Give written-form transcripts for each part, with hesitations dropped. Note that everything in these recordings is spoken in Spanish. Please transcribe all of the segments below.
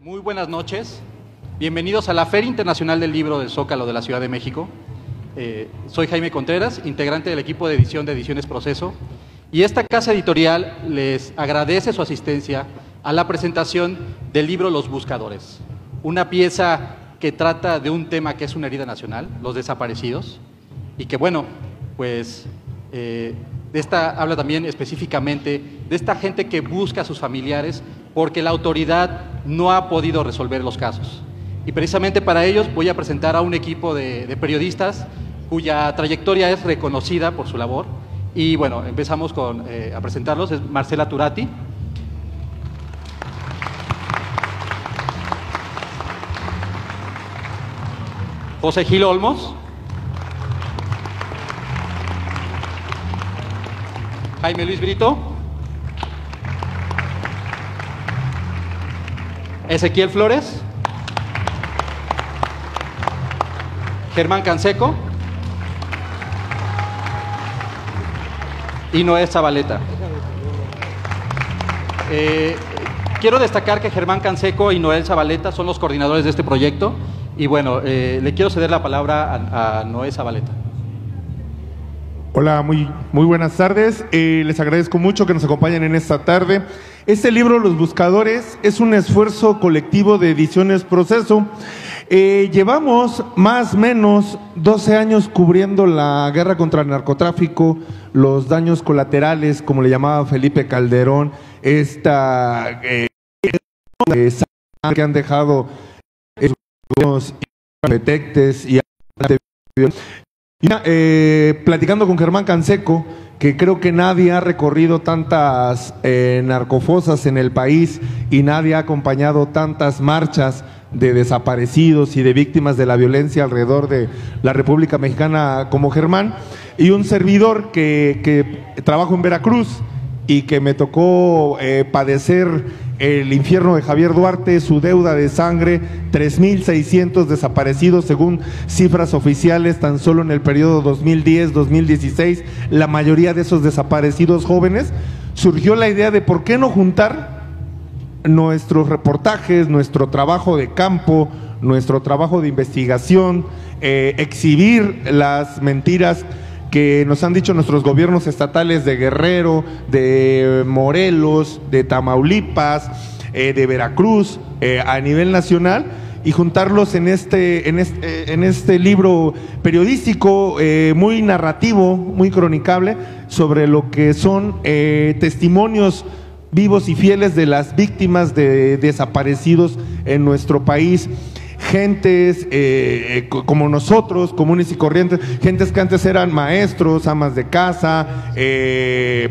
Muy buenas noches, bienvenidos a la Feria Internacional del Libro del Zócalo de la Ciudad de México. Soy Jaime Contreras, integrante del equipo de edición de Ediciones Proceso, y esta casa editorial les agradece su asistencia a la presentación del libro Los Buscadores, una pieza que trata de un tema que es una herida nacional, los desaparecidos, y que bueno, pues de esta habla también específicamente de esta gente que busca a sus familiares porque la autoridad no ha podido resolver los casos. Y precisamente para ellos voy a presentar a un equipo de periodistas cuya trayectoria es reconocida por su labor. Y bueno, empezamos a presentarlos. Es Marcela Turati, José Gil Olmos, Jaime Luis Brito, Ezequiel Flores, Germán Canseco y Noé Zabaleta. Quiero destacar que Germán Canseco y Noé Zabaleta son los coordinadores de este proyecto y bueno, le quiero ceder la palabra a Noé Zabaleta. Hola, muy buenas tardes. Les agradezco mucho que nos acompañen en esta tarde. Este libro, Los Buscadores, es un esfuerzo colectivo de Ediciones Proceso. Llevamos más o menos 12 años cubriendo la guerra contra el narcotráfico, los daños colaterales, como le llamaba Felipe Calderón, esta que han dejado los detectives y platicando con Germán Canseco, que creo que nadie ha recorrido tantas narcofosas en el país y nadie ha acompañado tantas marchas de desaparecidos y de víctimas de la violencia alrededor de la República Mexicana como Germán, y un servidor que trabajo en Veracruz y que me tocó padecer el infierno de Javier Duarte, su deuda de sangre, 3,600 desaparecidos según cifras oficiales tan solo en el periodo 2010-2016, la mayoría de esos desaparecidos jóvenes. Surgió la idea de por qué no juntar nuestros reportajes, nuestro trabajo de campo, nuestro trabajo de investigación, exhibir las mentiras que nos han dicho nuestros gobiernos estatales de Guerrero, de Morelos, de Tamaulipas, de Veracruz, a nivel nacional, y juntarlos en este libro periodístico muy narrativo, muy cronicable, sobre lo que son testimonios vivos y fieles de las víctimas de desaparecidos en nuestro país. Gentes como nosotros, comunes y corrientes, gentes que antes eran maestros, amas de casa,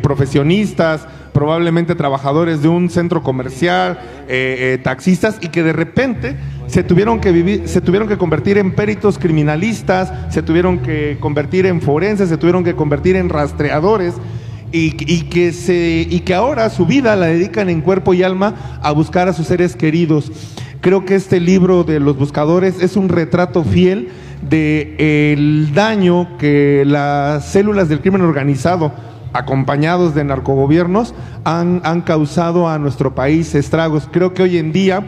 profesionistas, probablemente trabajadores de un centro comercial, taxistas, y que de repente se tuvieron que convertir en peritos criminalistas, se tuvieron que convertir en forenses, se tuvieron que convertir en rastreadores, y que ahora su vida la dedican en cuerpo y alma a buscar a sus seres queridos. Creo que este libro de Los Buscadores es un retrato fiel del daño que las células del crimen organizado, acompañados de narcogobiernos, han causado a nuestro país estragos. Creo que hoy en día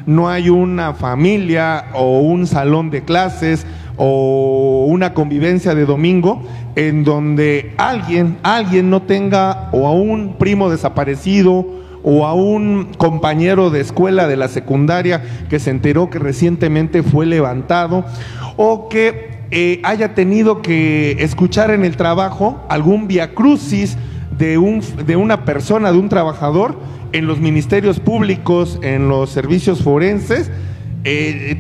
no hay una familia o un salón de clases o una convivencia de domingo en donde alguien no tenga o a un primo desaparecido o a un compañero de escuela de la secundaria que se enteró que recientemente fue levantado, o que haya tenido que escuchar en el trabajo algún viacrucis de una persona, de un trabajador en los ministerios públicos, en los servicios forenses,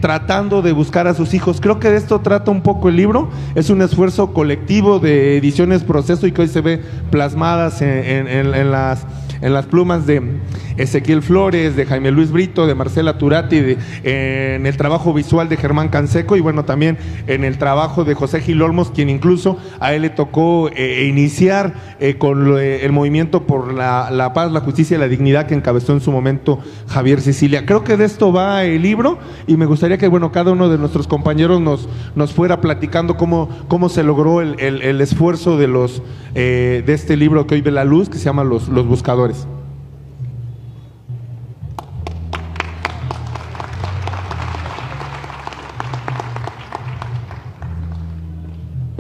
tratando de buscar a sus hijos. Creo que de esto trata un poco el libro. Es un esfuerzo colectivo de Ediciones Proceso y que hoy se ve plasmadas en las plumas de Ezequiel Flores, de Jaime Luis Brito, de Marcela Turati, en el trabajo visual de Germán Canseco y bueno, también en el trabajo de José Gil Olmos, quien incluso a él le tocó iniciar con el movimiento por la paz, la justicia y la dignidad que encabezó en su momento Javier Sicilia. Creo que de esto va el libro y me gustaría que bueno, cada uno de nuestros compañeros nos fuera platicando cómo se logró el esfuerzo de este libro que hoy ve la luz, que se llama Los Buscadores.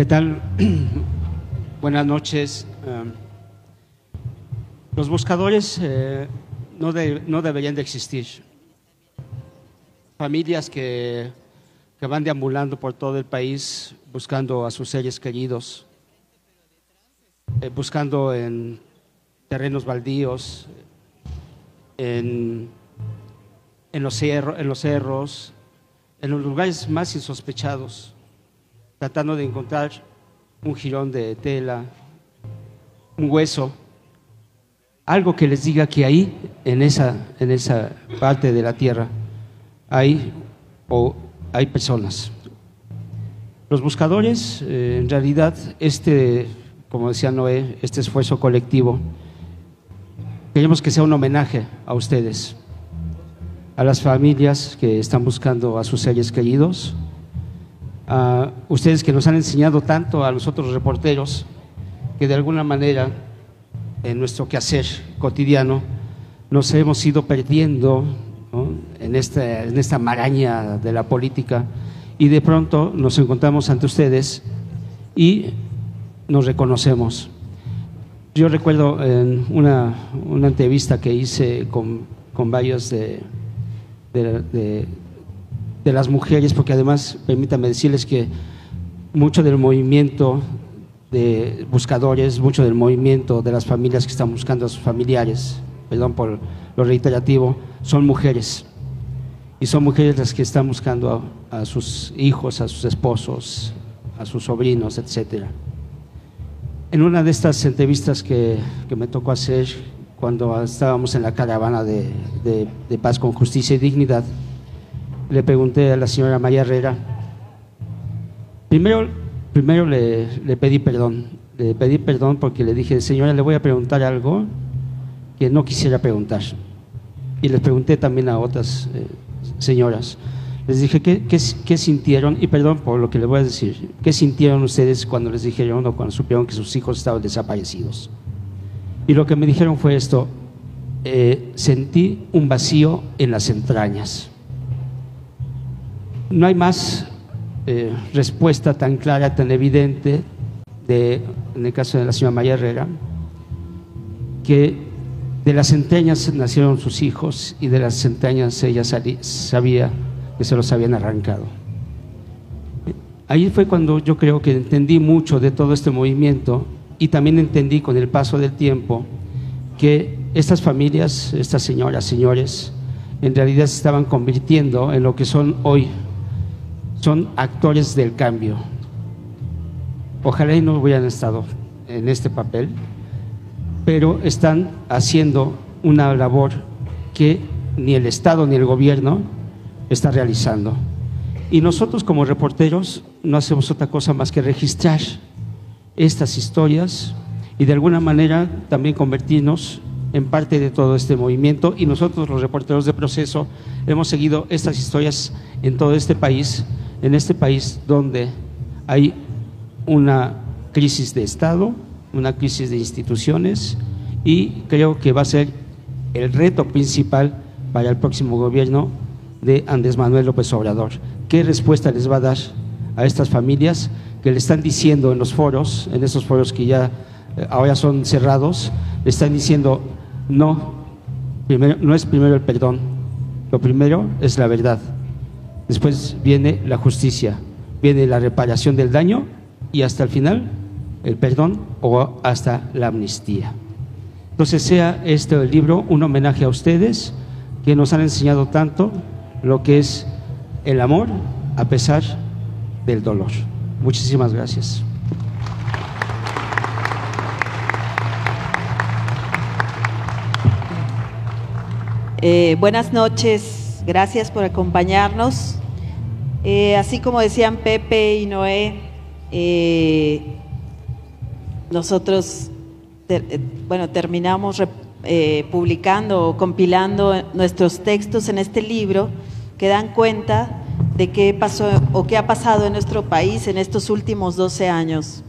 ¿Qué tal? Buenas noches. Los buscadores no deberían de existir. Familias que van deambulando por todo el país buscando a sus seres queridos, buscando en terrenos baldíos, en los cerros, en los lugares más insospechados, tratando de encontrar un jirón de tela, un hueso, algo que les diga que ahí, en esa parte de la tierra, hay personas. Los buscadores, en realidad, como decía Noé, este esfuerzo colectivo, queremos que sea un homenaje a ustedes, a las familias que están buscando a sus seres queridos, a ustedes que nos han enseñado tanto a nosotros reporteros, que de alguna manera en nuestro quehacer cotidiano nos hemos ido perdiendo, ¿no?, en esta maraña de la política, y de pronto nos encontramos ante ustedes y nos reconocemos. Yo recuerdo en una entrevista que hice con varios de las mujeres, porque además permítanme decirles que mucho del movimiento de buscadores, mucho del movimiento de las familias que están buscando a sus familiares, perdón por lo reiterativo, son mujeres, y son mujeres las que están buscando a sus hijos, a sus esposos, a sus sobrinos, etcétera. En una de estas entrevistas que me tocó hacer cuando estábamos en la caravana de Paz con Justicia y Dignidad, le pregunté a la señora María Herrera, primero le pedí perdón porque le dije, señora, le voy a preguntar algo que no quisiera preguntar, y les pregunté también a otras señoras, les dije ¿qué sintieron? Y perdón por lo que les voy a decir, ¿qué sintieron ustedes cuando les dijeron o cuando supieron que sus hijos estaban desaparecidos? Y lo que me dijeron fue esto: sentí un vacío en las entrañas. No hay más respuesta tan clara, tan evidente, en el caso de la señora María Herrera, que de las entrañas nacieron sus hijos y de las entrañas ella sabía que se los habían arrancado. Ahí fue cuando yo creo que entendí mucho de todo este movimiento, y también entendí con el paso del tiempo que estas familias, estas señoras, señores, en realidad se estaban convirtiendo en lo que son hoy. Son actores del cambio. Ojalá y no hubieran estado en este papel, pero están haciendo una labor que ni el Estado ni el gobierno está realizando. Y nosotros como reporteros no hacemos otra cosa más que registrar estas historias y de alguna manera también convertirnos en parte de todo este movimiento. Y nosotros, los reporteros de Proceso, hemos seguido estas historias en todo este país, en este país donde hay una crisis de Estado, una crisis de instituciones, y creo que va a ser el reto principal para el próximo gobierno de Andrés Manuel López Obrador. ¿Qué respuesta les va a dar a estas familias que le están diciendo en los foros, en esos foros que ya ahora son cerrados, le están diciendo no es primero el perdón, lo primero es la verdad, después viene la justicia, viene la reparación del daño y hasta el final el perdón o hasta la amnistía? Entonces sea este el libro un homenaje a ustedes que nos han enseñado tanto lo que es el amor a pesar del dolor. Muchísimas gracias. Buenas noches, gracias por acompañarnos. Así como decían Pepe y Noé, nosotros terminamos publicando o compilando nuestros textos en este libro que dan cuenta de qué pasó o qué ha pasado en nuestro país en estos últimos 12 años,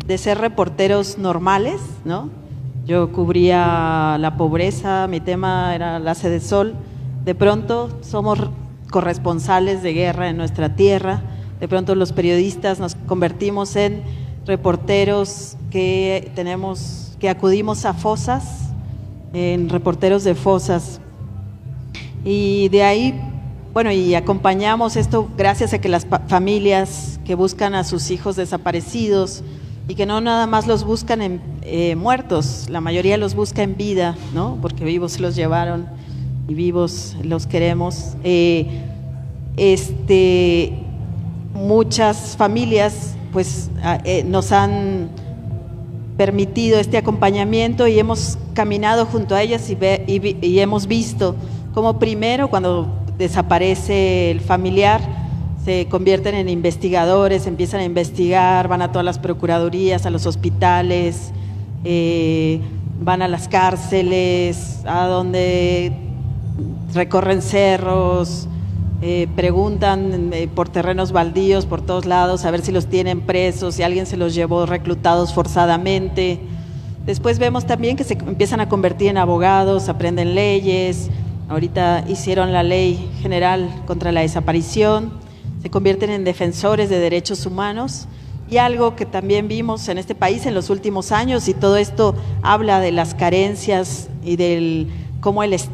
de ser reporteros normales, ¿no? Yo cubría la pobreza, mi tema era la Sede Sol, de pronto somos corresponsales de guerra en nuestra tierra, de pronto los periodistas nos convertimos en reporteros que acudimos a fosas, en reporteros de fosas. Y de ahí, bueno, y acompañamos esto gracias a que las familias que buscan a sus hijos desaparecidos y que no nada más los buscan muertos, la mayoría los busca en vida, ¿no? Porque vivos se los llevaron y vivos los queremos. Muchas familias pues nos han permitido este acompañamiento y hemos caminado junto a ellas y hemos visto cómo primero cuando desaparece el familiar se convierten en investigadores, empiezan a investigar, van a todas las procuradurías, a los hospitales, van a las cárceles, a donde recorren cerros, preguntan por terrenos baldíos por todos lados a ver si los tienen presos, si alguien se los llevó reclutados forzadamente. Después vemos también que se empiezan a convertir en abogados, aprenden leyes, ahorita hicieron la ley general contra la desaparición, se convierten en defensores de derechos humanos. Y algo que también vimos en este país en los últimos años, y todo esto habla de las carencias y del cómo el Estado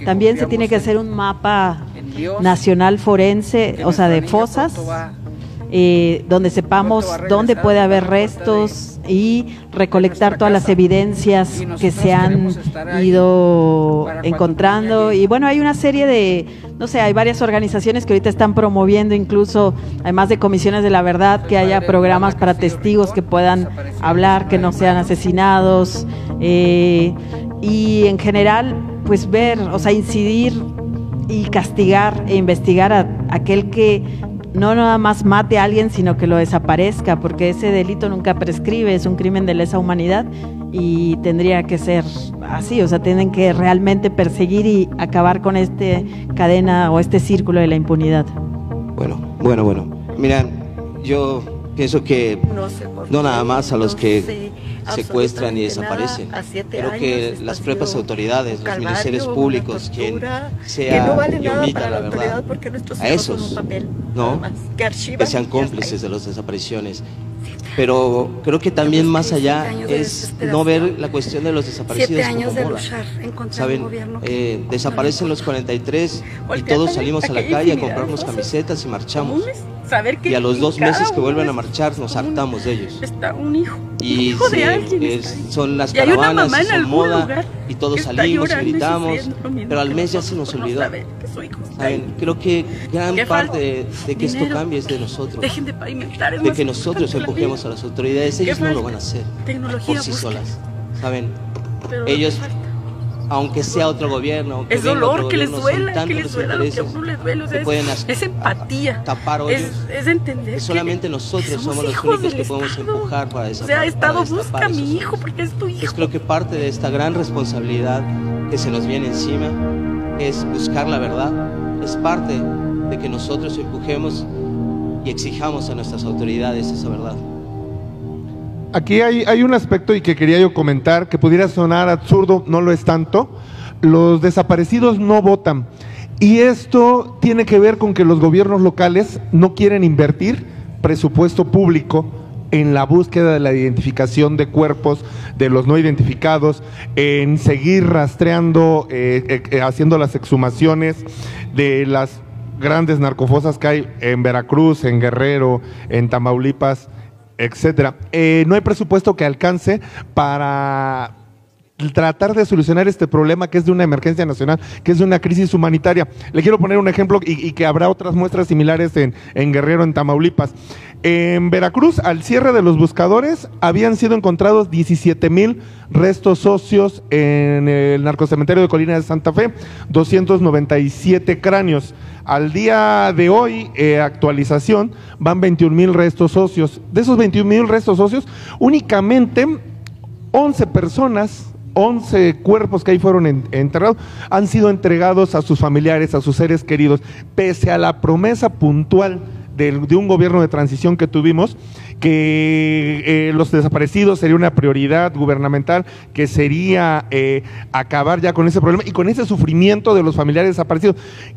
También se tiene que hacer un mapa nacional forense, o sea, de fosas, donde sepamos dónde puede haber restos y recolectar todas las evidencias que se han ido encontrando. Y bueno, hay una serie de, no sé, hay varias organizaciones que ahorita están promoviendo, incluso, además de comisiones de la verdad, que haya programas para testigos que puedan hablar, que no sean asesinados, y en general, pues ver, o sea, incidir y castigar e investigar a aquel que no nada más mate a alguien, sino que lo desaparezca, porque ese delito nunca prescribe, es un crimen de lesa humanidad y tendría que ser así, o sea, tienen que realmente perseguir y acabar con esta cadena o este círculo de la impunidad. Bueno. Mira, yo pienso que no nada más a los que secuestran y desaparecen. Creo que las propias autoridades, los ministerios públicos, quien sea y omita la verdad, a esos, ¿no? Que sean cómplices de las desapariciones. Pero creo que también más allá es no ver la cuestión de los desaparecidos como moda. ¿Saben? Desaparecen los 43 y todos salimos a la calle a comprarnos camisetas y marchamos. Y a los 2 meses que vuelven a marchar nos hartamos de ellos. Y son las caravanas, son moda y todos salimos y gritamos, pero al mes ya se nos olvidó. ¿Saben? Creo que gran parte de que esto cambie es de nosotros, de que nosotros empujemos a las autoridades. Ellos no lo van a hacer por sí solas, ¿saben? Ellos, aunque sea otro gobierno, es dolor, que les duela lo que a uno le duele, es empatía, tapar hoyos, es entender que solamente nosotros somos los únicos que podemos empujar para desaparecer. O sea, Estado, busca a mi hijo porque es tu hijo. Pues creo que parte de esta gran responsabilidad que se nos viene encima es buscar la verdad, es parte de que nosotros empujemos y exijamos a nuestras autoridades esa verdad. Aquí hay un aspecto y que quería yo comentar, que pudiera sonar absurdo, no lo es tanto. Los desaparecidos no votan. Y esto tiene que ver con que los gobiernos locales no quieren invertir presupuesto público en la búsqueda de la identificación de cuerpos, de los no identificados, en seguir rastreando, haciendo las exhumaciones de las grandes narcofosas que hay en Veracruz, en Guerrero, en Tamaulipas, etcétera. No hay presupuesto que alcance para tratar de solucionar este problema que es de una emergencia nacional, que es de una crisis humanitaria. Le quiero poner un ejemplo y que habrá otras muestras similares en Guerrero, en Tamaulipas. En Veracruz, al cierre de los buscadores, habían sido encontrados 17,000 restos óseos en el narcocementerio de Colina de Santa Fe, 297 cráneos. Al día de hoy, actualización, van 21,000 restos óseos. De esos 21,000 restos óseos, únicamente 11 personas, 11 cuerpos que ahí fueron enterrados, han sido entregados a sus familiares, a sus seres queridos, pese a la promesa puntual de un gobierno de transición que tuvimos, que los desaparecidos sería una prioridad gubernamental, que sería acabar ya con ese problema y con ese sufrimiento de los familiares desaparecidos.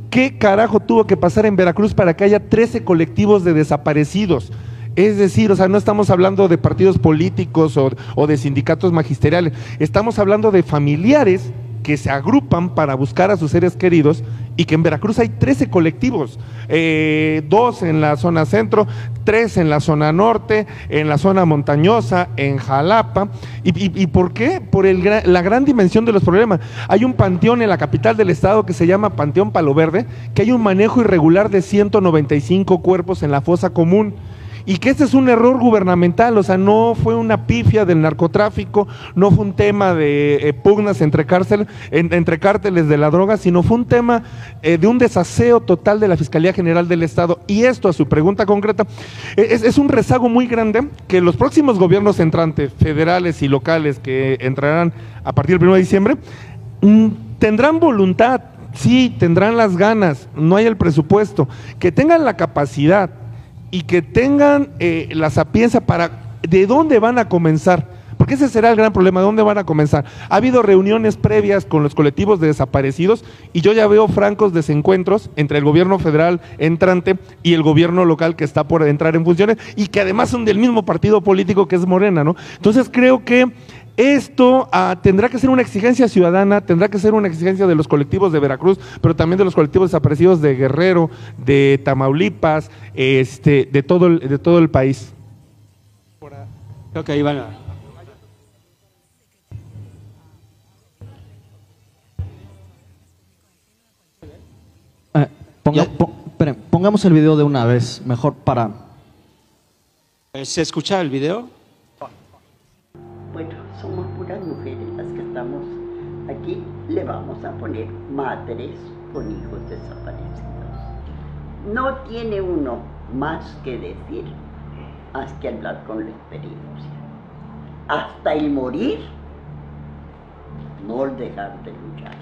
¿Qué carajo tuvo que pasar en Veracruz para que haya 13 colectivos de desaparecidos? Es decir, o sea, no estamos hablando de partidos políticos o de sindicatos magisteriales, estamos hablando de familiares que se agrupan para buscar a sus seres queridos, y que en Veracruz hay 13 colectivos, 2 en la zona centro, 3 en la zona norte, en la zona montañosa, en Jalapa. ¿Y por qué? Por la gran dimensión de los problemas. Hay un panteón en la capital del estado que se llama Panteón Palo Verde, que hay un manejo irregular de 195 cuerpos en la fosa común. Y que este es un error gubernamental, o sea, no fue una pifia del narcotráfico, no fue un tema de pugnas entre cárteles de la droga, sino fue un tema de un desaseo total de la Fiscalía General del Estado. Y esto, a su pregunta concreta, es un rezago muy grande que los próximos gobiernos entrantes, federales y locales, que entrarán a partir del 1 de diciembre, tendrán voluntad, sí, tendrán las ganas, no hay el presupuesto, que tengan la capacidad y que tengan la sapiencia para de dónde van a comenzar, porque ese será el gran problema, ¿de dónde van a comenzar? Ha habido reuniones previas con los colectivos de desaparecidos y yo ya veo francos desencuentros entre el gobierno federal entrante y el gobierno local que está por entrar en funciones y que además son del mismo partido político que es Morena, ¿no? Entonces creo que Esto tendrá que ser una exigencia ciudadana, tendrá que ser una exigencia de los colectivos de Veracruz, pero también de los colectivos desaparecidos de Guerrero, de Tamaulipas, de todo el país. Creo que ahí van a... Pongamos el video de una vez, mejor para... ¿Se escucha el video? Bueno, somos puras mujeres las que estamos aquí. Le vamos a poner madres con hijos desaparecidos. No tiene uno más que decir, más que hablar con la experiencia. Hasta el morir, no dejar de luchar.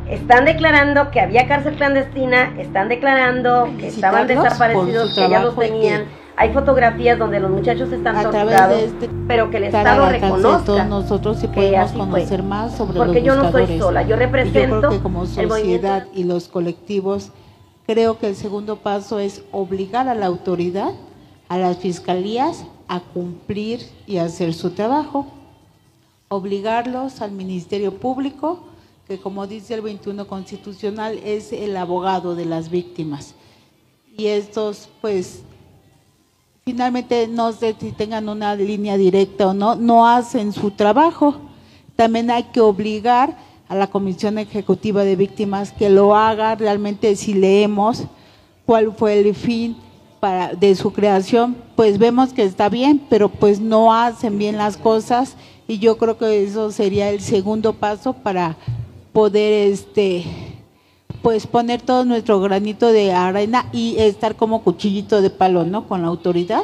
Están declarando que había cárcel clandestina, están declarando que estaban desaparecidos, que ya los tenían. Hay fotografías donde los muchachos están torturados, pero que el Estado reconozca todos nosotros sí podemos conocer más sobre porque los yo no buscadores. soy sola, yo represento yo creo que como el movimiento. sociedad y los colectivos, creo que el segundo paso es obligar a la autoridad, a las fiscalías, a cumplir y hacer su trabajo. Obligarlos al Ministerio Público, que como dice el 21 constitucional, es el abogado de las víctimas. Y estos, pues, finalmente no sé si tengan una línea directa o no, no hacen su trabajo. También hay que obligar a la Comisión Ejecutiva de Víctimas que lo haga realmente. Si leemos cuál fue el fin de su creación, pues vemos que está bien, pero pues no hacen bien las cosas, y yo creo que eso sería el segundo paso para poder pues poner todo nuestro granito de arena y estar como cuchillito de palo, ¿no?, con la autoridad,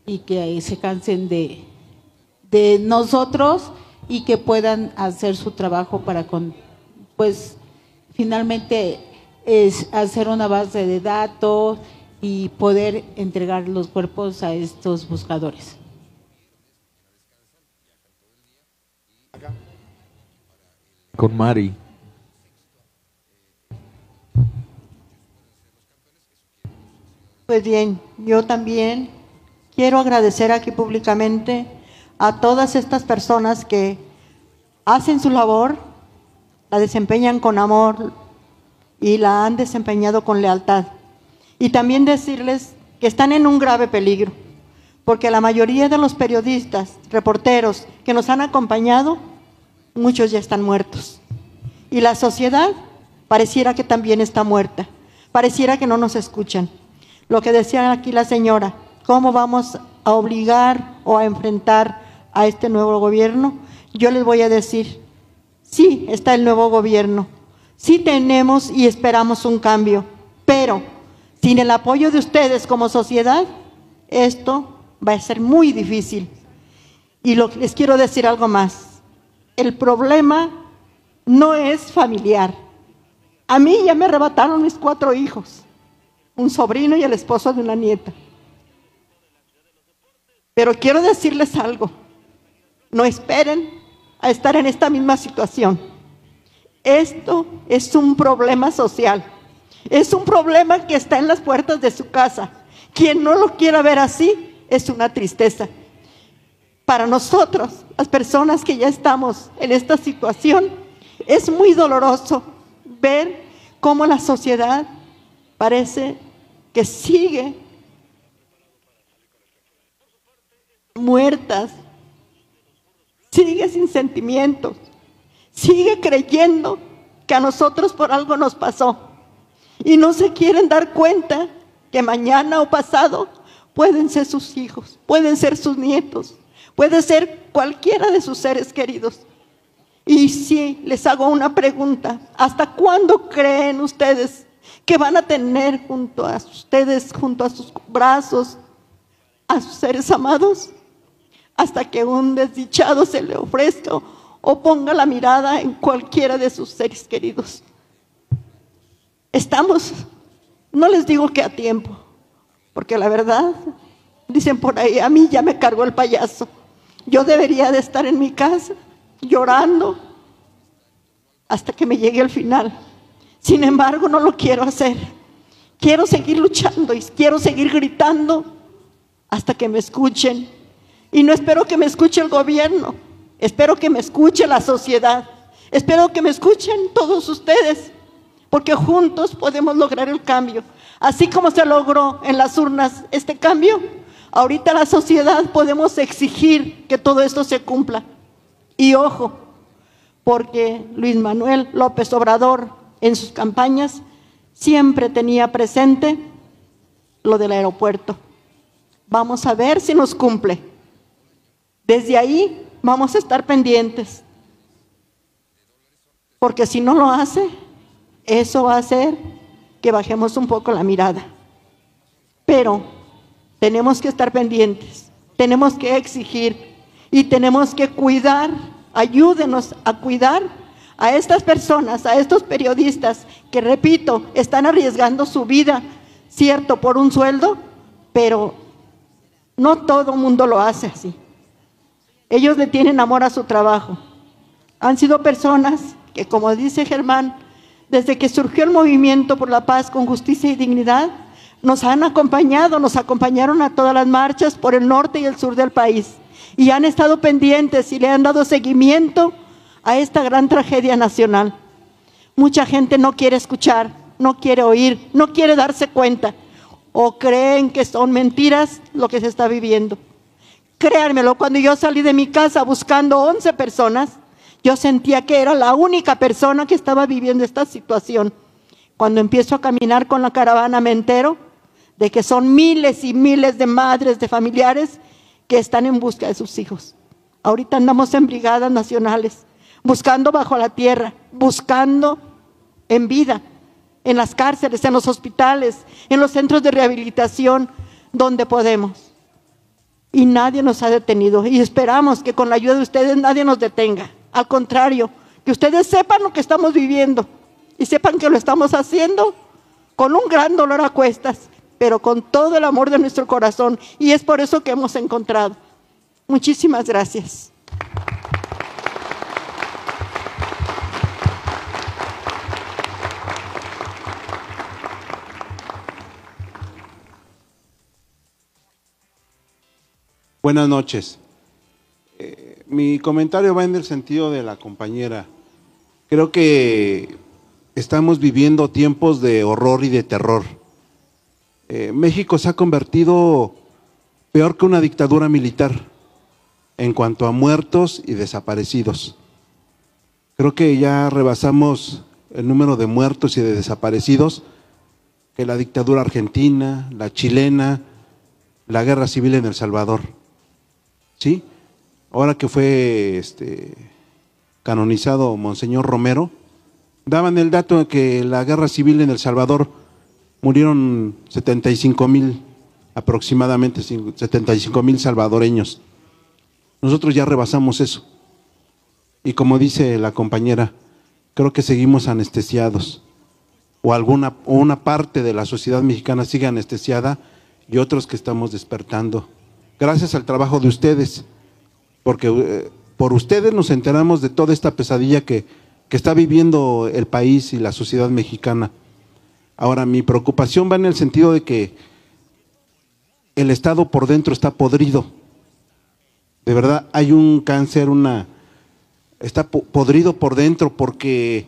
y que se cansen de nosotros y que puedan hacer su trabajo para pues finalmente es hacer una base de datos y poder entregar los cuerpos a estos buscadores. Con Mari. Pues bien, yo también quiero agradecer aquí públicamente a todas estas personas que hacen su labor, la desempeñan con amor y la han desempeñado con lealtad. Y también decirles que están en un grave peligro, porque la mayoría de los periodistas, reporteros que nos han acompañado, muchos ya están muertos. Y la sociedad pareciera que también está muerta, pareciera que no nos escuchan. Lo que decía aquí la señora, ¿cómo vamos a obligar o a enfrentar a este nuevo gobierno? Yo les voy a decir, sí, está el nuevo gobierno, sí tenemos y esperamos un cambio, pero sin el apoyo de ustedes como sociedad, esto va a ser muy difícil. Y les quiero decir algo más, el problema no es familiar. A mí ya me arrebataron mis 4 hijos, un sobrino y el esposo de una nieta. Pero quiero decirles algo, no esperen a estar en esta misma situación. Esto es un problema social, es un problema que está en las puertas de su casa. Quien no lo quiera ver así, es una tristeza. Para nosotros, las personas que ya estamos en esta situación, es muy doloroso ver cómo la sociedad parece que sigue muertas, sigue sin sentimientos, sigue creyendo que a nosotros por algo nos pasó y no se quieren dar cuenta que mañana o pasado pueden ser sus hijos, pueden ser sus nietos, puede ser cualquiera de sus seres queridos. Y sí, les hago una pregunta, ¿hasta cuándo creen ustedes que van a tener junto a ustedes, junto a sus brazos, a sus seres amados? Hasta que un desdichado se le ofrezca o ponga la mirada en cualquiera de sus seres queridos. Estamos, no les digo que a tiempo, porque la verdad, dicen por ahí, a mí ya me cargó el payaso. Yo debería de estar en mi casa, llorando, hasta que me llegue el final. Sin embargo, no lo quiero hacer. Quiero seguir luchando y quiero seguir gritando hasta que me escuchen. Y no espero que me escuche el gobierno, Espero que me escuche la sociedad. Espero que me escuchen todos ustedes, porque juntos podemos lograr el cambio. Así como se logró en las urnas este cambio, ahorita la sociedad podemos exigir que todo esto se cumpla. Y ojo, porque Luis Manuel López Obrador en sus campañas siempre tenía presente lo del aeropuerto. Vamos a ver si nos cumple. Desde ahí vamos a estar pendientes, porque si no lo hace, eso va a hacer que bajemos un poco la mirada. Pero tenemos que estar pendientes, tenemos que exigir y tenemos que cuidar. Ayúdenos a cuidar a estas personas, a estos periodistas que, repito, están arriesgando su vida, cierto, por un sueldo, pero no todo el mundo lo hace así. Ellos le tienen amor a su trabajo. Han sido personas que, como dice Germán, desde que surgió el movimiento por la paz con justicia y dignidad, nos han acompañado, nos acompañaron a todas las marchas por el norte y el sur del país. Y han estado pendientes y le han dado seguimiento a esta gran tragedia nacional. Mucha gente no quiere escuchar, no quiere oír, no quiere darse cuenta, o creen que son mentiras lo que se está viviendo. Créanmelo, cuando yo salí de mi casa buscando 11 personas, yo sentía que era la única persona que estaba viviendo esta situación. Cuando empiezo a caminar con la caravana me entero de que son miles y miles de madres, de familiares que están en busca de sus hijos. Ahorita andamos en brigadas nacionales, buscando bajo la tierra, buscando en vida, en las cárceles, en los hospitales, en los centros de rehabilitación, donde podemos. Y nadie nos ha detenido, y esperamos que con la ayuda de ustedes nadie nos detenga. Al contrario, que ustedes sepan lo que estamos viviendo y sepan que lo estamos haciendo con un gran dolor a cuestas, pero con todo el amor de nuestro corazón, y es por eso que hemos encontrado. Muchísimas gracias. Buenas noches. Mi comentario va en el sentido de la compañera. Creo que estamos viviendo tiempos de horror y de terror. México se ha convertido peor que una dictadura militar en cuanto a muertos y desaparecidos. Creo que ya rebasamos el número de muertos y de desaparecidos que la dictadura argentina, la chilena, la guerra civil en El Salvador. ¿Sí? Ahora que fue canonizado Monseñor Romero, daban el dato de que la guerra civil en El Salvador murieron 75,000, aproximadamente 75,000 salvadoreños. Nosotros ya rebasamos eso. Y como dice la compañera, creo que seguimos anestesiados. O una parte de la sociedad mexicana sigue anestesiada y otros que estamos despertando. Gracias al trabajo de ustedes, porque por ustedes nos enteramos de toda esta pesadilla que está viviendo el país y la sociedad mexicana. Ahora, mi preocupación va en el sentido de que el Estado por dentro está podrido. De verdad, hay un cáncer, está podrido por dentro, porque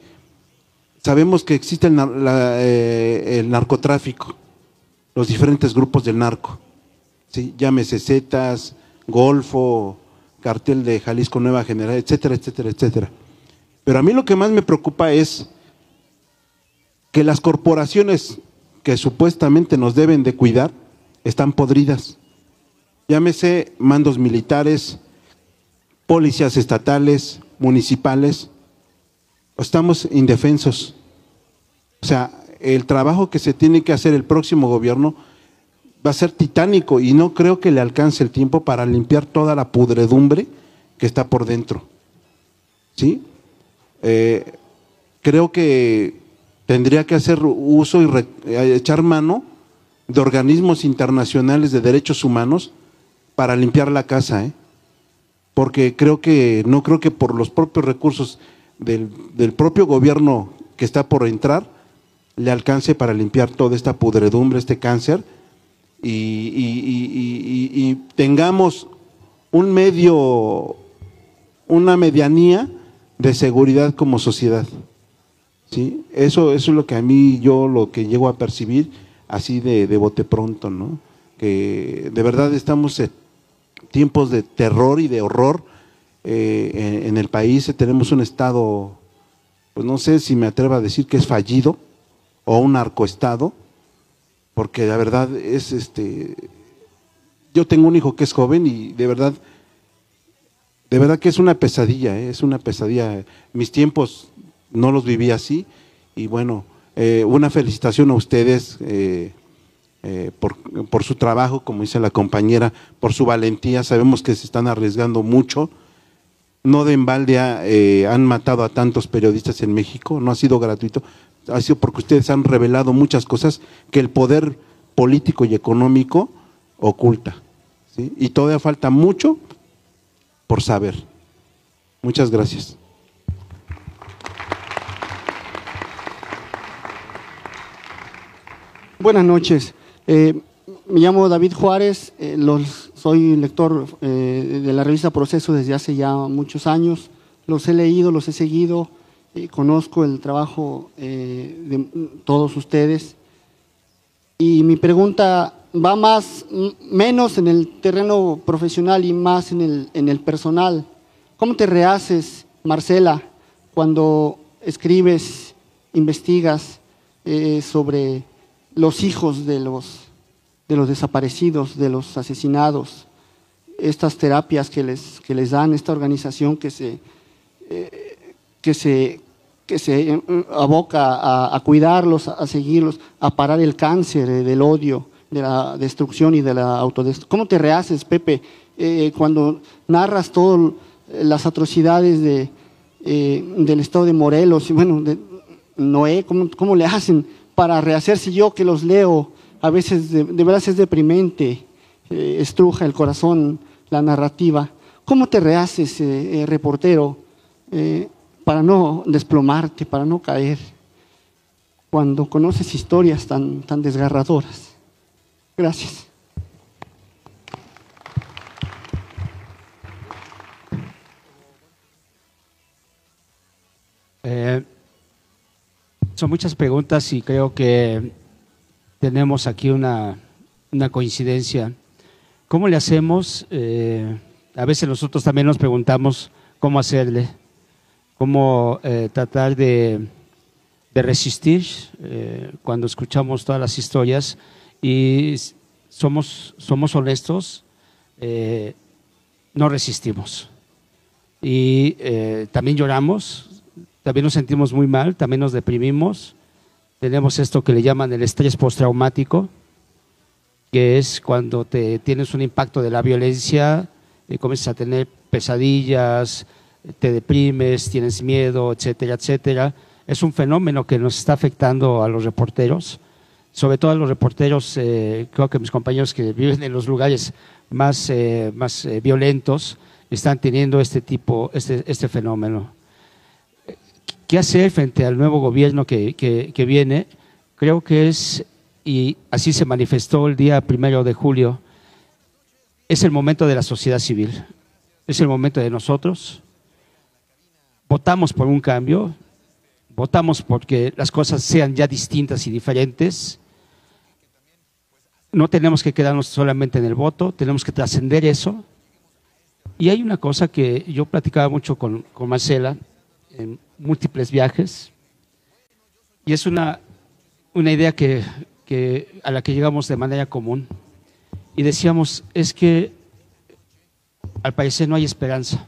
sabemos que existe el narcotráfico, los diferentes grupos del narco, ¿sí? Llámese Zetas, Golfo, Cartel de Jalisco Nueva General, etcétera, etcétera, etcétera. Pero a mí lo que más me preocupa es que las corporaciones que supuestamente nos deben de cuidar están podridas. Llámese mandos militares, policías estatales, municipales, estamos indefensos. O sea, el trabajo que se tiene que hacer el próximo gobierno va a ser titánico y no creo que le alcance el tiempo para limpiar toda la pudredumbre que está por dentro. ¿Sí? Creo que tendría que hacer uso y echar mano de organismos internacionales de derechos humanos para limpiar la casa, porque no creo que por los propios recursos del propio gobierno que está por entrar le alcance para limpiar toda esta pudredumbre, este cáncer, y tengamos un medio una medianía de seguridad como sociedad. ¿Sí? Eso es lo que a mí, lo que llego a percibir así de bote pronto, ¿no? Que de verdad estamos en tiempos de terror y de horror en el país. Tenemos un estado, pues no sé si me atrevo a decir que es fallido o un narcoestado, porque la verdad es yo tengo un hijo que es joven y de verdad que es una pesadilla, es una pesadilla. Mis tiempos no los viví así y bueno, una felicitación a ustedes por su trabajo, como dice la compañera, por su valentía. Sabemos que se están arriesgando mucho. No de embalde han matado a tantos periodistas en México, no ha sido gratuito, ha sido porque ustedes han revelado muchas cosas que el poder político y económico oculta, ¿sí? Y todavía falta mucho por saber. Muchas gracias. Buenas noches. Me llamo David Juárez, soy lector de la revista Proceso desde hace ya muchos años. Los he leído, los he seguido, conozco el trabajo de todos ustedes. Y mi pregunta va menos en el terreno profesional y más en el personal. ¿Cómo te rehaces, Marcela, cuando escribes, investigas sobre los hijos de los desaparecidos, de los asesinados, estas terapias que les dan, esta organización que se aboca a cuidarlos, a seguirlos, a parar el cáncer del odio, de la destrucción y de la autodestrucción? ¿Cómo te rehaces, Pepe, cuando narras todas las atrocidades del estado de Morelos y bueno, de Noé? ¿Cómo le hacen para rehacerse? Yo que los leo, a veces de verdad es deprimente, estruja el corazón la narrativa. ¿Cómo te rehaces, reportero, para no desplomarte, para no caer, cuando conoces historias tan desgarradoras? Gracias. Son muchas preguntas y creo que tenemos aquí una coincidencia. ¿Cómo le hacemos? A veces nosotros también nos preguntamos cómo hacerle, cómo tratar de resistir cuando escuchamos todas las historias y somos honestos, no resistimos. Y también lloramos, también nos sentimos muy mal, también nos deprimimos. Tenemos esto que le llaman el estrés postraumático, que es cuando tienes un impacto de la violencia, comienzas a tener pesadillas, te deprimes, tienes miedo, etcétera, etcétera. Es un fenómeno que nos está afectando a los reporteros, sobre todo a los reporteros, creo que mis compañeros que viven en los lugares más violentos están teniendo este fenómeno. ¿Qué hacer frente al nuevo gobierno que viene? Creo que y así se manifestó el día 1 de julio, es el momento de la sociedad civil, es el momento de nosotros. Votamos por un cambio, votamos porque las cosas sean ya distintas y diferentes. No tenemos que quedarnos solamente en el voto, tenemos que trascender eso. Y hay una cosa que yo platicaba mucho con Marcela en múltiples viajes, y es una idea a la que llegamos de manera común, y decíamos, es que al parecer no hay esperanza,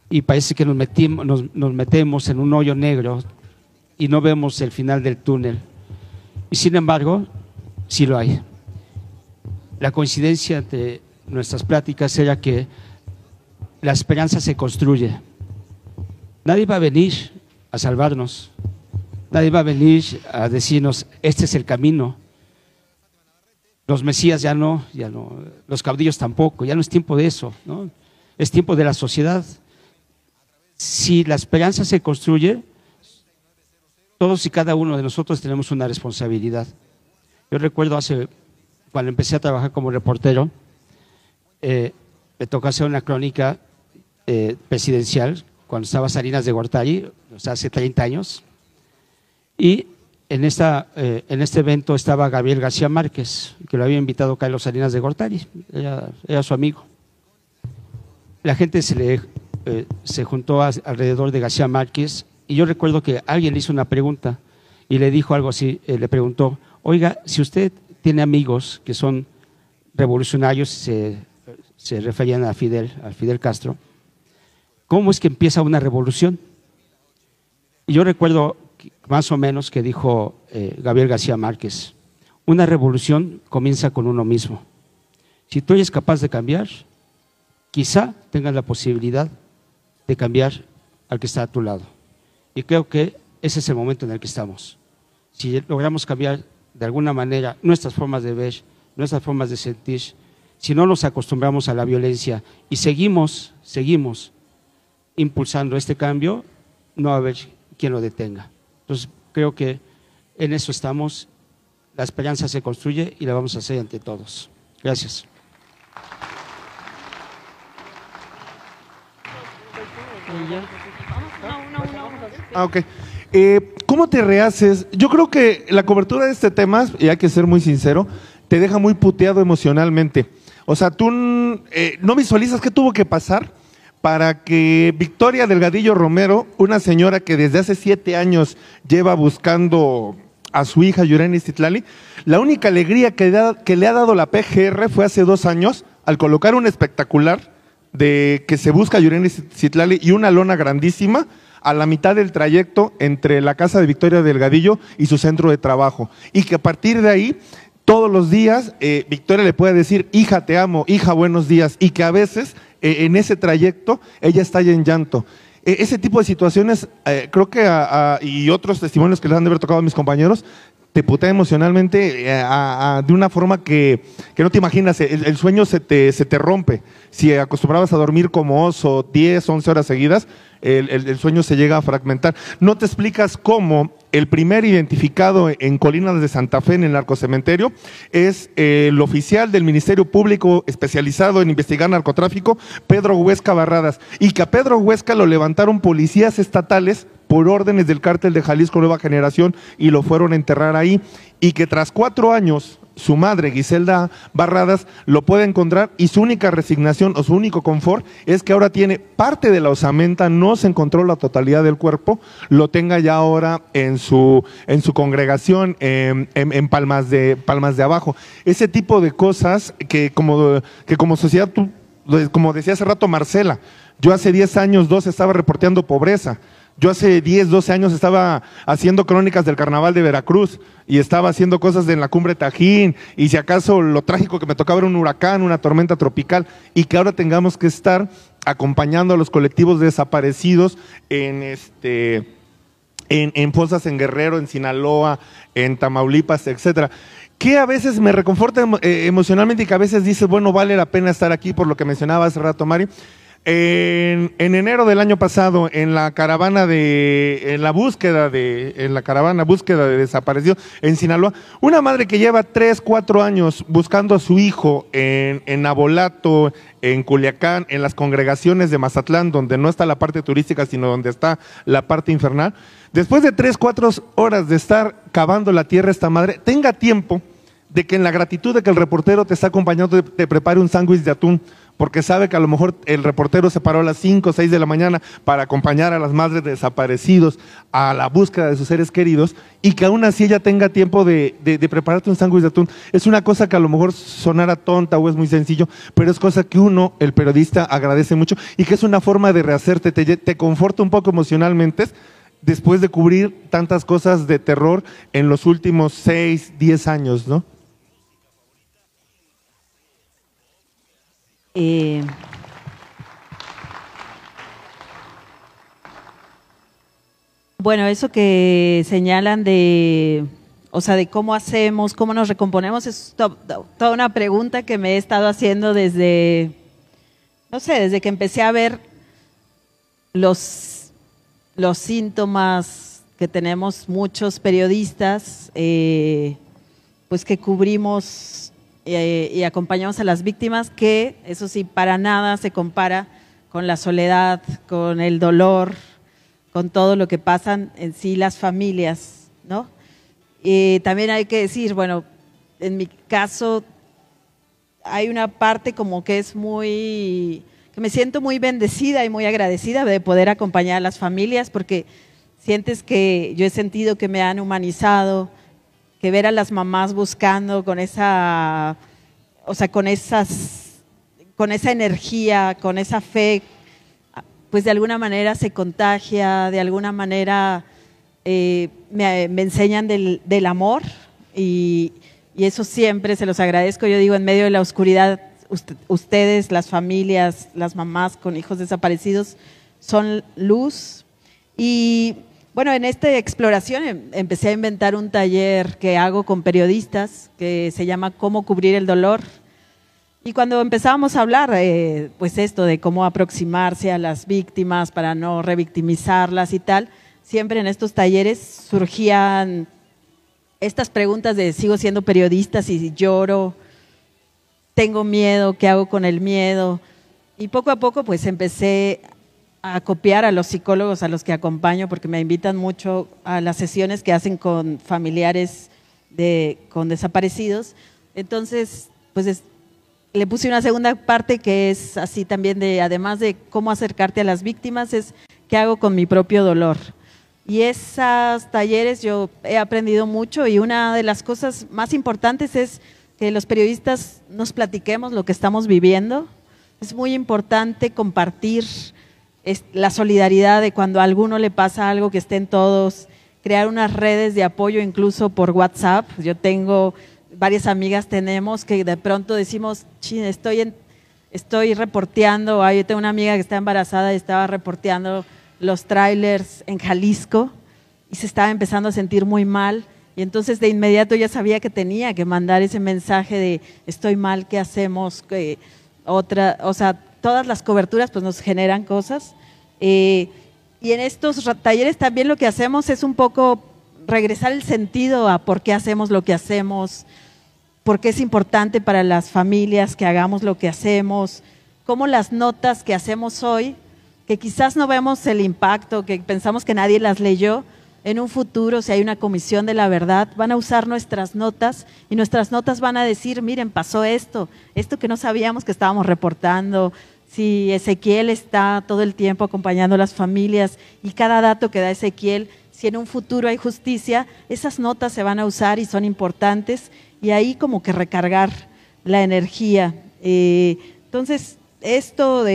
y parece que nos metemos en un hoyo negro y no vemos el final del túnel, y sin embargo, sí lo hay. La coincidencia entre nuestras pláticas era que la esperanza se construye. Nadie va a venir a salvarnos, nadie va a venir a decirnos, este es el camino. Los mesías ya no, los caudillos tampoco, ya no es tiempo de eso, ¿no? Es tiempo de la sociedad. Si la esperanza se construye, todos y cada uno de nosotros tenemos una responsabilidad. Yo recuerdo cuando empecé a trabajar como reportero, me tocó hacer una crónica presidencial, cuando estaba Salinas de Gortari, o sea, hace 30 años, y en este evento estaba Gabriel García Márquez, que lo había invitado Carlos Salinas de Gortari, era su amigo. La gente se juntó alrededor de García Márquez, y yo recuerdo que alguien le hizo una pregunta y le dijo algo así, le preguntó: oiga, si usted tiene amigos que son revolucionarios, se referían a Fidel Castro, ¿cómo es que empieza una revolución? Y yo recuerdo más o menos que dijo Gabriel García Márquez: una revolución comienza con uno mismo. Si tú eres capaz de cambiar, quizá tengas la posibilidad de cambiar al que está a tu lado. Y creo que ese es el momento en el que estamos. Si logramos cambiar de alguna manera nuestras formas de ver, nuestras formas de sentir, si no nos acostumbramos a la violencia y seguimos impulsando este cambio, no va a haber quien lo detenga. Entonces creo que en eso estamos, la esperanza se construye y la vamos a hacer entre todos. Gracias. Ok. ¿Cómo te rehaces? Yo creo que la cobertura de este tema, y hay que ser muy sincero, te deja muy puteado emocionalmente. O sea, tú no visualizas qué tuvo que pasar para que Victoria Delgadillo Romero, una señora que desde hace 7 años lleva buscando a su hija Yurenis Citlali, la única alegría que le ha dado la PGR fue hace 2 años al colocar un espectacular de que se busca a Yurenis Citlali y una lona grandísima a la mitad del trayecto entre la casa de Victoria Delgadillo y su centro de trabajo, y que a partir de ahí todos los días Victoria le puede decir: hija, te amo, hija, buenos días, y que a veces en ese trayecto ella está ya en llanto. Ese tipo de situaciones, creo que y otros testimonios que les han de haber tocado a mis compañeros, te putea emocionalmente de una forma que no te imaginas. El sueño se te rompe. Si acostumbrabas a dormir como oso 10, 11 horas seguidas, el sueño se llega a fragmentar. No te explicas cómo el primer identificado en Colinas de Santa Fe, en el narcocementerio, es el oficial del Ministerio Público especializado en investigar narcotráfico, Pedro Huesca Barradas, y que a Pedro Huesca lo levantaron policías estatales por órdenes del cártel de Jalisco Nueva Generación y lo fueron a enterrar ahí, y que tras 4 años su madre, Giselda Barradas, lo puede encontrar, y su única resignación o su único confort es que ahora tiene parte de la osamenta, no se encontró la totalidad del cuerpo, lo tenga ya ahora en su congregación en Palmas de Abajo. Ese tipo de cosas que como sociedad, como decía hace rato Marcela, yo hace 10 años, 12 estaba reporteando pobreza. Yo hace 10, 12 años estaba haciendo crónicas del Carnaval de Veracruz y estaba haciendo cosas en la Cumbre Tajín, y si acaso lo trágico que me tocaba era un huracán, una tormenta tropical, y que ahora tengamos que estar acompañando a los colectivos desaparecidos en fosas en Guerrero, en Sinaloa, en Tamaulipas, etcétera. Que a veces me reconforta emocionalmente, y que a veces dices, bueno, vale la pena estar aquí por lo que mencionaba hace rato Mari. En enero del año pasado, en la caravana búsqueda de desaparecidos en Sinaloa, una madre que lleva 3, 4 años buscando a su hijo en Nabolato, en Culiacán, en las congregaciones de Mazatlán, donde no está la parte turística, sino donde está la parte infernal, después de 3, 4 horas de estar cavando la tierra, esta madre tenga tiempo de que, en la gratitud de que el reportero te está acompañando, te prepare un sándwich de atún, porque sabe que a lo mejor el reportero se paró a las 5 o 6 de la mañana para acompañar a las madres de desaparecidos a la búsqueda de sus seres queridos, y que aún así ella tenga tiempo de prepararte un sándwich de atún. Es una cosa que a lo mejor sonara tonta o es muy sencillo, pero es cosa que uno, el periodista, agradece mucho, y que es una forma de rehacerte, te conforta un poco emocionalmente después de cubrir tantas cosas de terror en los últimos 6, 10 años, ¿no? Bueno, eso que señalan de cómo hacemos, cómo nos recomponemos, es toda una pregunta que me he estado haciendo desde que empecé a ver los síntomas que tenemos muchos periodistas, pues que cubrimos y acompañamos a las víctimas, que eso sí, para nada se compara la soledad, con el dolor, con todo lo que pasan en sí las familias, ¿no? Y también hay que decir, bueno, en mi caso hay una parte como que es muy, que me siento muy bendecida y muy agradecida de poder acompañar a las familias, porque sientes que yo he sentido que me han humanizado, que ver a las mamás buscando con esa, o sea, con esa energía, con esa fe, pues de alguna manera se contagia, de alguna manera me enseñan del amor y eso siempre se los agradezco. Yo digo, en medio de la oscuridad, ustedes, las familias, las mamás con hijos desaparecidos, son luz. Y bueno, en esta exploración empecé a inventar un taller que hago con periodistas que se llama ¿Cómo cubrir el dolor? Y cuando empezábamos a hablar, pues esto de cómo aproximarse a las víctimas para no revictimizarlas y tal, siempre en estos talleres surgían estas preguntas de ¿sigo siendo periodista si lloro? ¿Tengo miedo? ¿Qué hago con el miedo? Y poco a poco pues empecé a copiar a los psicólogos a los que acompaño, porque me invitan mucho a las sesiones que hacen con familiares con desaparecidos. Entonces, pues le puse una segunda parte que es así también además de cómo acercarte a las víctimas, es qué hago con mi propio dolor. Y esos talleres yo he aprendido mucho, y una de las cosas más importantes es que los periodistas nos platiquemos lo que estamos viviendo. Es muy importante compartir la solidaridad de cuando a alguno le pasa algo, que estén todos, crear unas redes de apoyo incluso por WhatsApp. Yo tengo, varias amigas tenemos, que de pronto decimos, estoy reporteando, yo tengo una amiga que está embarazada y estaba reporteando los trailers en Jalisco y se estaba empezando a sentir muy mal, y entonces de inmediato ya sabía que tenía que mandar ese mensaje de estoy mal, ¿qué hacemos? O sea, todas las coberturas pues nos generan cosas, y en estos talleres también lo que hacemos es un poco regresar el sentido a por qué hacemos lo que hacemos, por qué es importante para las familias que hagamos lo que hacemos, cómo las notas que hacemos hoy, que quizás no vemos el impacto, que pensamos que nadie las leyó, en un futuro, si hay una comisión de la verdad, van a usar nuestras notas, y nuestras notas van a decir, miren, pasó esto que no sabíamos que estábamos reportando. Si Ezequiel está todo el tiempo acompañando a las familias, y cada dato que da Ezequiel, si en un futuro hay justicia, esas notas se van a usar y son importantes, y ahí como que recargar la energía. Entonces, esto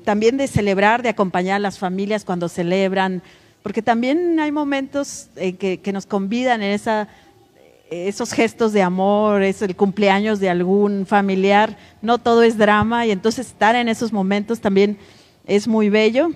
también de celebrar, de acompañar a las familias cuando celebran, porque también hay momentos que nos convidan en esos gestos de amor, es el cumpleaños de algún familiar, no todo es drama, y entonces estar en esos momentos también es muy bello.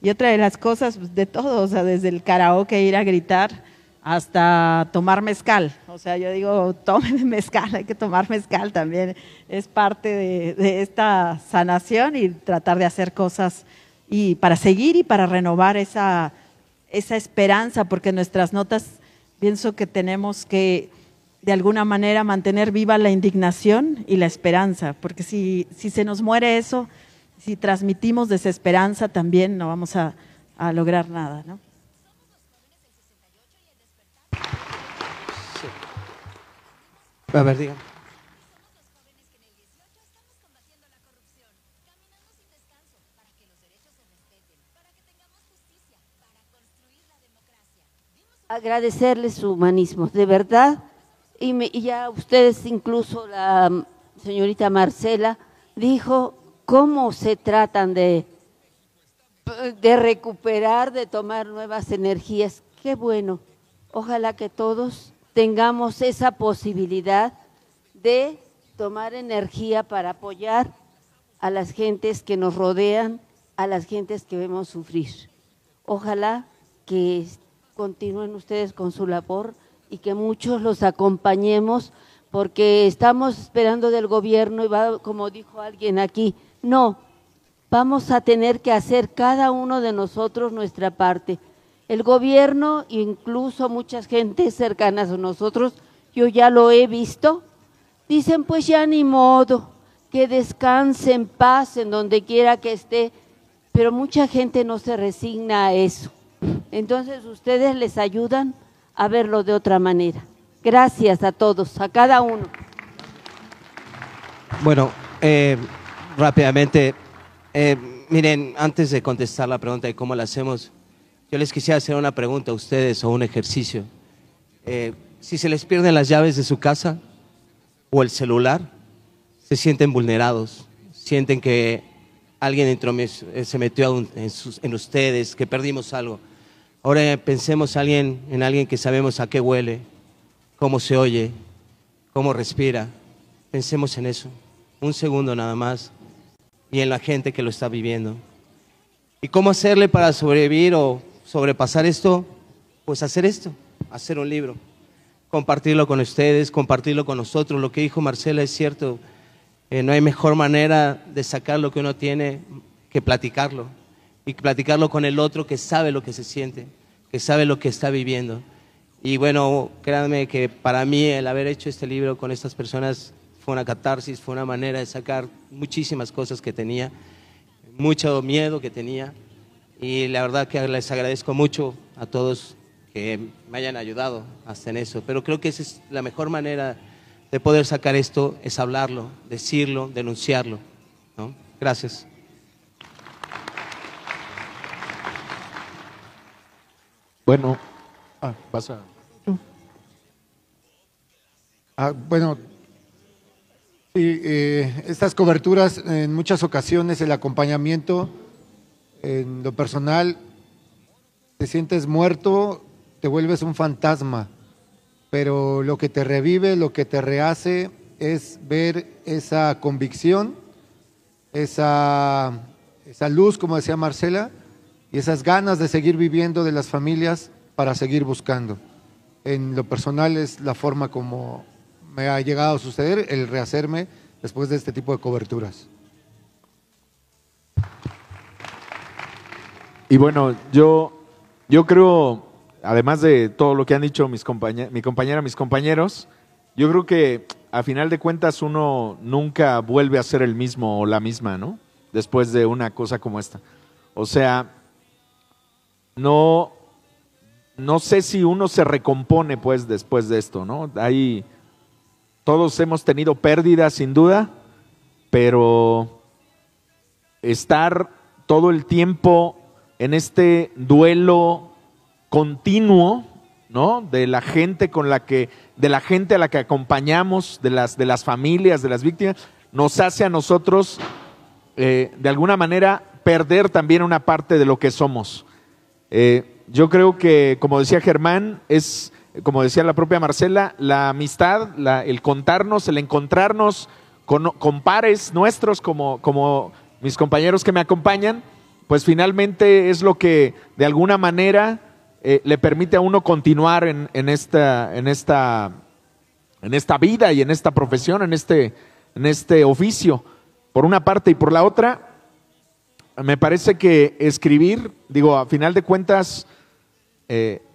Y otra de las cosas, pues, de todo, o sea, desde el karaoke, ir a gritar, hasta tomar mezcal. O sea, yo digo, tomen mezcal, hay que tomar mezcal también, es parte de esta sanación, y tratar de hacer cosas y para seguir y para renovar esa esperanza, porque nuestras notas, pienso que tenemos que de alguna manera mantener viva la indignación y la esperanza, porque si se nos muere eso, si transmitimos desesperanza, también no vamos a lograr nada, ¿no? A ver, digan. Agradecerles su humanismo, de verdad, y ya ustedes, incluso la señorita Marcela, dijo cómo se tratan de recuperar, de tomar nuevas energías. Qué bueno, ojalá que todos tengamos esa posibilidad de tomar energía para apoyar a las gentes que nos rodean, a las gentes que vemos sufrir. Ojalá que continúen ustedes con su labor y que muchos los acompañemos, porque estamos esperando del gobierno, y va, como dijo alguien aquí, no, vamos a tener que hacer cada uno de nosotros nuestra parte. El gobierno, incluso muchas gentes cercanas a nosotros, yo ya lo he visto, dicen pues ya ni modo, que descanse en paz en donde quiera que esté, pero mucha gente no se resigna a eso. Entonces ustedes les ayudan a verlo de otra manera. Gracias a todos, a cada uno. Bueno, rápidamente, miren, antes de contestar la pregunta de cómo la hacemos, yo les quisiera hacer una pregunta a ustedes o un ejercicio. Si se les pierden las llaves de su casa o el celular, se sienten vulnerados, sienten que alguien se metió en ustedes, que perdimos algo. Ahora pensemos en alguien que sabemos a qué huele, cómo se oye, cómo respira. Pensemos en eso, un segundo nada más, y en la gente que lo está viviendo. ¿Y cómo hacerle para sobrevivir o sobrepasar esto? Pues hacer esto, hacer un libro, compartirlo con ustedes, compartirlo con nosotros. Lo que dijo Marcela es cierto, no hay mejor manera de sacar lo que uno tiene que platicarlo, y platicarlo con el otro que sabe lo que se siente, que sabe lo que está viviendo. Y bueno, créanme que para mí el haber hecho este libro con estas personas fue una catarsis, fue una manera de sacar muchísimas cosas que tenía, mucho miedo que tenía, y la verdad que les agradezco mucho a todos que me hayan ayudado hasta en eso, pero creo que esa es la mejor manera de poder sacar esto, es hablarlo, decirlo, denunciarlo, ¿no? Gracias. Bueno, pasa. Bueno, sí, estas coberturas, en muchas ocasiones el acompañamiento, en lo personal, te sientes muerto, te vuelves un fantasma, pero lo que te revive, lo que te rehace es ver esa convicción, esa luz, como decía Marcela, y esas ganas de seguir viviendo de las familias para seguir buscando. En lo personal es la forma como me ha llegado a suceder el rehacerme después de este tipo de coberturas. Y bueno, yo creo, además de todo lo que han dicho mi compañera, mis compañeros, yo creo que a final de cuentas uno nunca vuelve a ser el mismo o la misma, ¿no? Después de una cosa como esta. O sea, no sé si uno se recompone pues después de esto, ¿no? Todos hemos tenido pérdidas sin duda, pero estar todo el tiempo en este duelo continuo, ¿no? De la gente a la que acompañamos, de las familias, de las víctimas, nos hace a nosotros de alguna manera perder también una parte de lo que somos. Yo creo que, como decía Germán, como decía la propia Marcela, la amistad, el contarnos, el encontrarnos con pares nuestros, como mis compañeros que me acompañan, pues finalmente es lo que de alguna manera le permite a uno continuar en esta vida y en esta profesión, en este oficio, por una parte, y por la otra, me parece que escribir, a final de cuentas,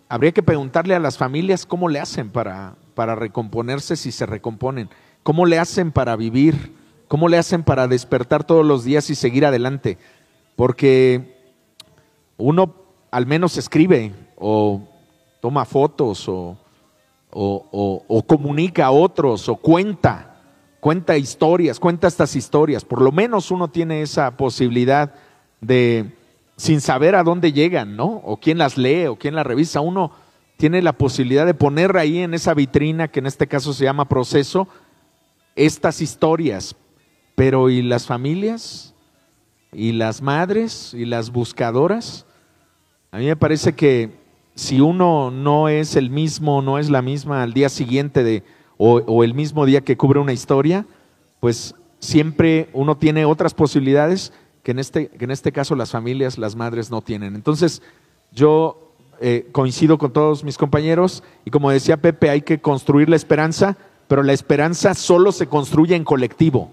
habría que preguntarle a las familias cómo le hacen para recomponerse, si se recomponen, cómo le hacen para vivir, cómo le hacen para despertar todos los días y seguir adelante, porque uno al menos escribe o toma fotos o comunica a otros o cuenta historias, cuenta estas historias, por lo menos uno tiene esa posibilidad de, sin saber a dónde llegan, ¿no? O quién las lee o quién las revisa, uno tiene la posibilidad de poner ahí en esa vitrina, que en este caso se llama Proceso, estas historias. Pero ¿y las familias? ¿Y las madres? ¿Y las buscadoras? A mí me parece que si uno no es el mismo, no es la misma al día siguiente o el mismo día que cubre una historia, pues siempre uno tiene otras posibilidades que en este caso las familias, las madres no tienen. Entonces yo coincido con todos mis compañeros y como decía Pepe, hay que construir la esperanza, pero la esperanza solo se construye en colectivo,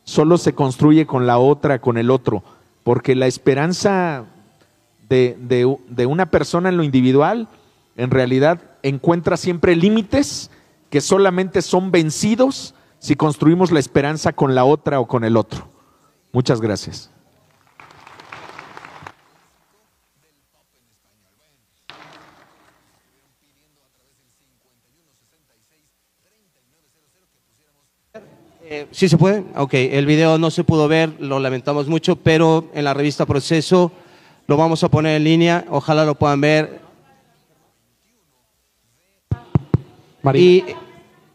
solo se construye con la otra, con el otro, porque la esperanza de una persona en lo individual en realidad encuentra siempre límites que solamente son vencidos si construimos la esperanza con la otra o con el otro. Muchas gracias. ¿Sí se puede? Ok, el video no se pudo ver, lo lamentamos mucho, pero en la revista Proceso lo vamos a poner en línea, ojalá lo puedan ver. Y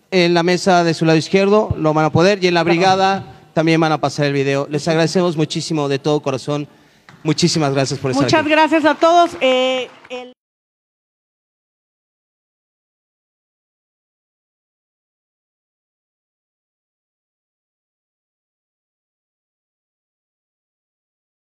en la mesa de su lado izquierdo lo van a poder, y en la brigada también van a pasar el video. Les agradecemos muchísimo de todo corazón. Muchísimas gracias por estar aquí. Muchas gracias a todos.